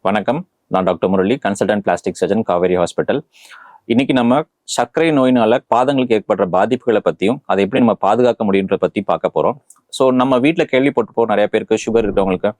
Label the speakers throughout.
Speaker 1: வணக்கம். நான் doctor Murali, consultant plastic surgeon, Kaveri hospital. இன்னைக்கு நம்ம சர்க்கரை நோயினால பாதங்களுக்கு ஏற்படுற பாதிப்புகளை பற்றியும் அதை எப்படி நம்ம பாதுகாக்க முடியுன்றத பற்றி பார்க்க போகிறோம். ஸோ நம்ம வீட்டில் கேள்விப்பட்டிருப்போம், நிறைய பேருக்கு சுகர் இருக்கிறவங்களுக்கு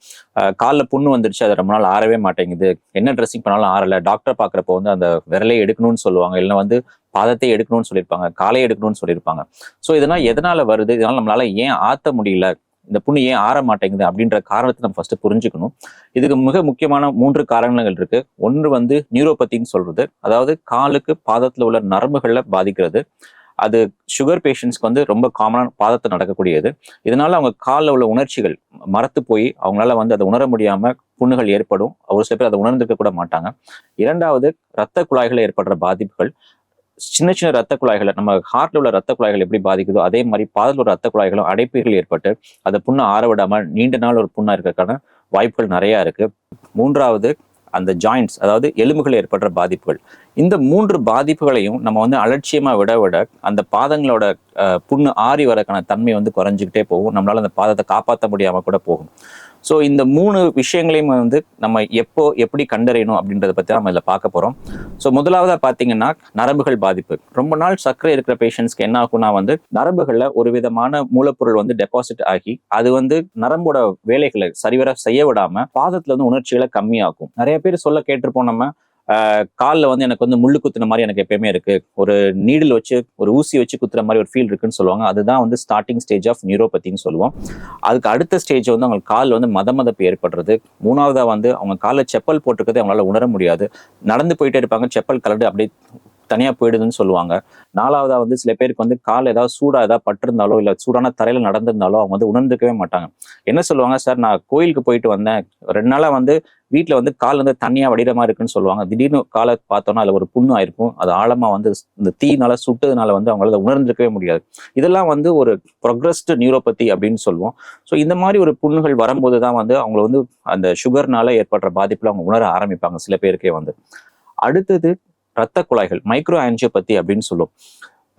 Speaker 1: காலில் புண்ணு வந்துருச்சு, அது ரொம்ப நாள் ஆறவே மாட்டேங்குது, என்ன ட்ரெஸ்ஸிங் பண்ணாலும் ஆறலை, டாக்டர் பார்க்குறப்போ வந்து அந்த விரலை எடுக்கணும்னு சொல்லுவாங்க, இல்லை வந்து பாதத்தை எடுக்கணும்னு சொல்லியிருப்பாங்க, காலை எடுக்கணும்னு சொல்லியிருப்பாங்க. ஸோ இதெல்லாம் எதனால் வருது, இதனால் நம்மளால ஏன் ஆற்ற முடியல, இந்த புண்ணு ஏன் ஆற மாட்டேங்குது அப்படின்ற காரணத்தை நம்ம ஃபர்ஸ்ட் புரிஞ்சுக்கணும். இதுக்கு மிக முக்கியமான 3 காரணங்கள் இருக்கு. ஒன்று வந்து நியூரோபத்தின்னு சொல்றது, அதாவது காலுக்கு பாதத்துல உள்ள நரம்புகள்ல பாதிக்கிறது. அது சுகர் பேஷண்ட்ஸ்க்கு வந்து ரொம்ப காமனான பாதத்தை நடக்கக்கூடியது. இதனால அவங்க காலில் உள்ள உணர்ச்சிகள் மரத்து போய் அவங்களால வந்து அதை உணர முடியாம புண்ணுகள் ஏற்படும். ஒரு சில பேர் அதை உணர்ந்திருக்க கூட மாட்டாங்க. இரண்டாவது, இரத்த குழாய்கள் ஏற்படுற பாதிப்புகள். சின்ன சின்ன ரத்த குழாய்களை, நம்ம ஹார்ட்ல உள்ள ரத்த குழாய்கள் எப்படி பாதிக்குதோ அதே மாதிரி பாதத்தில் உள்ள ரத்த குழாய்களும் அடைப்புகள் ஏற்பட்டு அதை புண்ணை ஆற விடாமல் நீண்ட நாள் ஒரு புண்ணா இருக்கிறதுக்கான வாய்ப்புகள் நிறைய இருக்கு. மூன்றாவது, அந்த ஜாயிண்ட்ஸ், அதாவது எலும்புகள் ஏற்படுற பாதிப்புகள். இந்த 3 பாதிப்புகளையும் நம்ம வந்து அலட்சியமா விட விட அந்த பாதங்களோட புண்ணு ஆறி வரக்கான தன்மை வந்து குறைஞ்சிக்கிட்டே போகும். நம்மளால அந்த பாதத்தை காப்பாற்ற முடியாம கூட போகும். ஸோ இந்த 3 விஷயங்களையும் வந்து நம்ம எப்படி கண்டறியணும் அப்படின்றத பற்றி நம்ம இதில் பார்க்க போகிறோம். ஸோ முதலாவதாக பார்த்தீங்கன்னா நரம்புகள் பாதிப்பு. ரொம்ப நாள் சர்க்கரை இருக்கிற பேஷண்ட்ஸ்க்கு என்ன ஆகும்னா வந்து நரம்புகளில் ஒரு விதமான மூலப்பொருள் வந்து டெபாசிட் ஆகி அது வந்து நரம்போட வேலைகளை சரிவர செய்ய விடாம பாதத்துல வந்து உணர்ச்சிகளை கம்மியாகும். நிறைய பேர் சொல்ல கேட்டிருப்போம் நம்ம, காலில் வந்து எனக்கு வந்து முள்ளு குத்துன மாதிரி எனக்கு எப்பயுமே இருக்கு, ஒரு நீடில் வச்சு ஒரு ஊசி வச்சு குத்துற மாதிரி ஒரு ஃபீல் இருக்குன்னு சொல்லுவாங்க. அதுதான் வந்து ஸ்டார்டிங் ஸ்டேஜ் ஆஃப் நியூரோபத்தின்னு சொல்லுவோம். அதுக்கு அடுத்த ஸ்டேஜ் வந்து அவங்க காலில் வந்து மதமதப்பு ஏற்படுறது. மூணாவதா வந்து அவங்க காலில் செப்பல் போட்டுக்கிறது அவங்களால உணர முடியாது, நடந்து போயிட்டே இருப்பாங்க, செப்பல் கலந்து அப்படியே தனியா போயிடுதுன்னு சொல்லுவாங்க. நாலாவதா வந்து சில பேருக்கு வந்து கால் ஏதாவது சூடா ஏதாவது பட்டிருந்தாலோ இல்லை சூடான தரையில நடந்திருந்தாலோ அவங்க வந்து உணர்ந்துக்கவே மாட்டாங்க. என்ன சொல்லுவாங்க, சார் நான் கோயிலுக்கு போயிட்டு வந்தேன், 2 நாளா வந்து வீட்டில் வந்து கால் வந்து தண்ணியா வடிகிற மாதிரி இருக்குன்னு சொல்லுவாங்க. திடீர்னு காலை பார்த்தோன்னா அதில் ஒரு புண்ணு ஆயிருக்கும், அது ஆழமா வந்து இந்த தீனால சுட்டதுனால வந்து அவங்களால உணர்ந்துக்கவே முடியாது. இதெல்லாம் வந்து ஒரு ப்ரொக்ரஸ்டு நியூரோபதி அப்படின்னு சொல்லுவோம். ஸோ இந்த மாதிரி ஒரு புண்ணுகள் வரும்போது தான் வந்து அவங்களை வந்து அந்த சுகர்னால ஏற்படுற பாதிப்புல அவங்க உணர ஆரம்பிப்பாங்க சில பேருக்கே வந்து. அடுத்தது இரத்த குழாய்கள், மைக்ரோ ஆஞ்சியோபதி அப்படின்னு சொல்லுவோம்.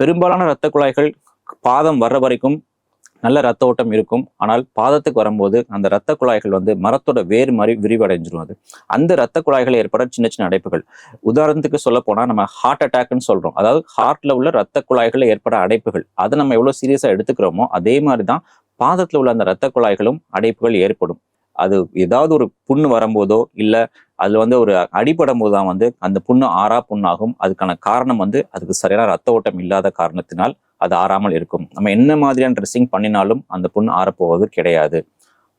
Speaker 1: பெரும்பாலான இரத்த குழாய்கள் பாதம் வர்ற வரைக்கும் நல்ல ரத்த ஓட்டம் இருக்கும். ஆனால் பாதத்துக்கு வரும்போது அந்த இரத்த குழாய்கள் வந்து மரத்தோட வேறு மாதிரி விரிவடைஞ்சிரும். அது அந்த இரத்த குழாய்கள் ஏற்பட சின்ன சின்ன அடைப்புகள். உதாரணத்துக்கு சொல்ல போனா நம்ம ஹார்ட் அட்டாக்னு சொல்றோம். அதாவது ஹார்ட்ல உள்ள இரத்த குழாய்கள் ஏற்பட அடைப்புகள். அதை நம்ம எவ்வளவு சீரியஸா எடுத்துக்கிறோமோ அதே மாதிரிதான் பாதத்துல உள்ள அந்த இரத்த குழாய்களும் அடைப்புகள் ஏற்படும். அது ஏதாவது ஒரு புண்ணு வரும்போதோ இல்லை அதுல வந்து ஒரு அடிபடும் போது தான் வந்து அந்த புண்ணு ஆறா புண்ணாகும். அதுக்கான காரணம் வந்து அதுக்கு சரியான ரத்த ஓட்டம் இல்லாத காரணத்தினால் அது ஆறாமல் இருக்கும். நம்ம என்ன மாதிரியான ட்ரெஸ்ஸிங் பண்ணினாலும் அந்த புண்ணு ஆறப்போவது கிடையாது.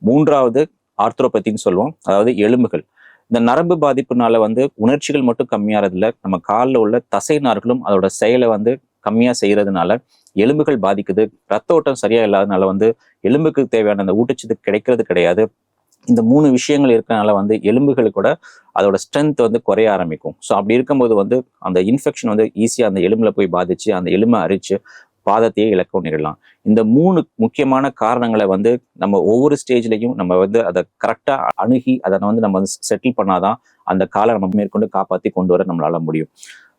Speaker 1: மூன்றாவது ஆர்த்ரோபதின்னு சொல்லுவோம், அதாவது எலும்புகள். இந்த நரம்பு பாதிப்புனால வந்து உணர்ச்சிகள் மட்டும் கம்மியாறதில்ல, நம்ம காலில் உள்ள தசை நார்களும் அதோட செயலை வந்து கம்மியா செய்யறதுனால எலும்புகள் பாதிக்குது. ரத்த ஓட்டம் சரியா இல்லாதனால வந்து எலும்புக்கு தேவையான அந்த ஊட்டச்சத்து கிடைக்கிறது கிடையாது. இந்த 3 விஷயங்கள் இருக்கனால வந்து எலும்புகளுக்கு கூட அதோட ஸ்ட்ரென்த் வந்து குறைய ஆரம்பிக்கும். ஸோ அப்படி இருக்கும்போது வந்து அந்த இன்ஃபெக்ஷன் வந்து ஈஸியாக அந்த எலும்புல போய் பாதிச்சு அந்த எலும்பை அரிச்சு பாதத்தையே இழக்க நேரிடலாம். இந்த 3 முக்கியமான காரணங்களை வந்து நம்ம ஒவ்வொரு ஸ்டேஜ்லையும் நம்ம வந்து அதை கரெக்டா அணுகி அதை வந்து நம்ம வந்து செட்டில் பண்ணாதான் அந்த காலை நம்ம மேற்கொண்டு காப்பாற்றி கொண்டு வர நம்மளால முடியும்.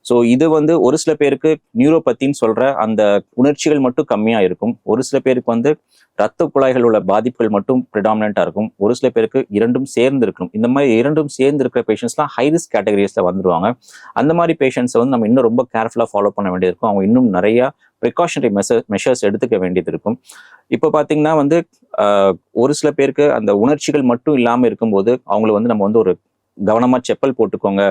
Speaker 1: ஸோ இது வந்து ஒரு சில பேருக்கு நியூரோபத்தின்னு சொல்ற அந்த உணர்ச்சிகள் மட்டும் கம்மியா இருக்கும். ஒரு சில பேருக்கு வந்து ரத்த குழாய்கள் உள்ள பாதிப்புகள் மட்டும் ப்ரிடாமினண்டா இருக்கும். ஒரு சில பேருக்கு இரண்டும் சேர்ந்து இருக்கும். இந்த மாதிரி இரண்டும் சேர்ந்து இருக்கிற பேஷண்ட்ஸ்லாம் ஹை ரிஸ்க் கேட்டகரிஸ்ல வந்துருவாங்க. அந்த மாதிரி பேஷண்ட்ஸை வந்து நம்ம இன்னும் ரொம்ப கேர்ஃபுல்லா ஃபாலோ பண்ண வேண்டியது இருக்கும். அவங்க இன்னும் நிறைய ப்ரிகாஷனரி மெஷர்ஸ் எடுத்துக்க வேண்டியது இருக்கும். இப்போ பார்த்தீங்கன்னா வந்து ஒரு சில பேருக்கு அந்த உணர்ச்சிகள் மட்டும் இல்லாமல் இருக்கும்போது அவங்களை வந்து நம்ம வந்து ஒரு கவனமா செப்பல் போட்டுக்கோங்க,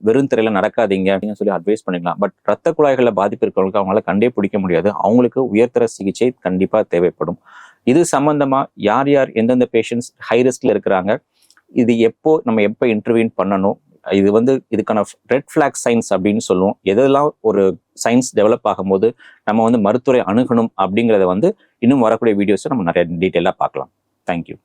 Speaker 1: வெறும் திரையில நடக்காதீங்க அப்படின்னு சொல்லி அட்வைஸ் பண்ணிக்கலாம். பட் ரத்த குழாய்கள்ல பாதிப்பு இருக்கிறவங்களுக்கு அவங்களால கண்டே பிடிக்க முடியாது. அவங்களுக்கு உயர்தர சிகிச்சை கண்டிப்பா தேவைப்படும். இது சம்பந்தமா யார் யார் எந்தெந்த பேஷண்ட்ஸ் ஹை ரிஸ்க்ல இருக்கிறாங்க, இது எப்போ இன்டர்வீன் பண்ணணும், இது வந்து இதுக்கான ரெட் ஃபிளாக் சைன்ஸ் அப்படின்னு சொல்லுவோம், எதெல்லாம் ஒரு சயின்ஸ் டெவலப் ஆகும்போது நம்ம வந்து மருத்துவரை அணுகணும் அப்படிங்கிறத வந்து இன்னும் வரக்கூடிய வீடியோஸை நம்ம நிறைய டீட்டெயிலாக பார்க்கலாம். தேங்க்யூ.